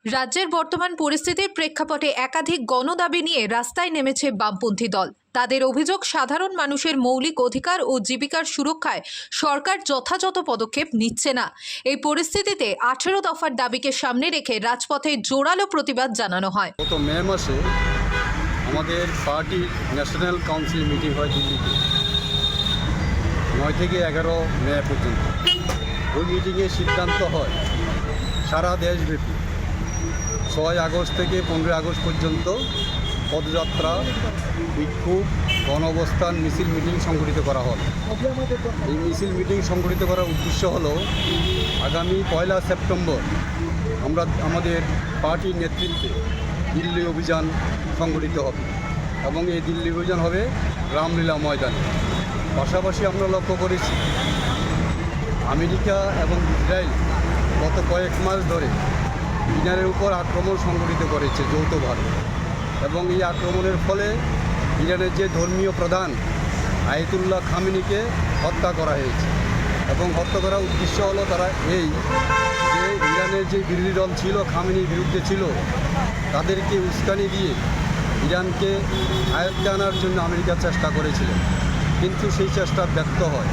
রাজ্যের বর্তমান পরিস্থিতির প্রেক্ষাপটে একাধিক গণদাবি নিয়ে রাস্তায় নেমেছে বামপন্থী দল। তাদের অভিযোগ, সাধারণ মানুষের মৌলিক অধিকার ও জীবিকার সুরক্ষায় সরকার যথাযথ পদক্ষেপ নিচ্ছে না। এই পরিস্থিতিতে 18 দফার দাবিকে সামনে রেখে রাজপথে জোরালো প্রতিবাদ জানানো হয়। গত মে মাসে আমাদের পার্টির ন্যাশনাল কাউন্সিল মিটিং হয় দিল্লিতে, 9 থেকে 11 মে পর্যন্ত। ওই মিটিংয়ে সিদ্ধান্ত হয় সারা দেশব্যাপী 6 আগস্ট থেকে 15 আগস্ট পর্যন্ত পদযাত্রা, বিক্ষোভ, গণঅবস্থান, মিছিল মিটিং সংগঠিত করা হবে। এই মিছিল মিটিং সংগঠিত করার উদ্দেশ্য হলো আগামী 1 সেপ্টেম্বর আমরা আমাদের পার্টির নেতৃত্বে দিল্লি অভিযান সংগঠিত হবে এবং এই দিল্লি অভিযান হবে রামলীলা ময়দানে। পাশাপাশি আমরা লক্ষ্য করেছি আমেরিকা এবং ইসরায়েল গত কয়েক মাস ধরে ইরানের উপর আক্রমণ সংগঠিত করেছে যৌথভাবে, এবং এই আক্রমণের ফলে ইরানের যে ধর্মীয় প্রধান আয়াতুল্লাহ খামেনিকে হত্যা করা হয়েছে। এবং হত্যা করার উদ্দেশ্য হলো তারা এই যে ইরানের যে বিরোধী দল ছিল, খামেনির বিরুদ্ধে ছিল, তাদেরকে উস্কানি দিয়ে ইরানকে আয়ত্তে আনার জন্য আমেরিকা চেষ্টা করেছিল, কিন্তু সেই চেষ্টা ব্যর্থ হয়।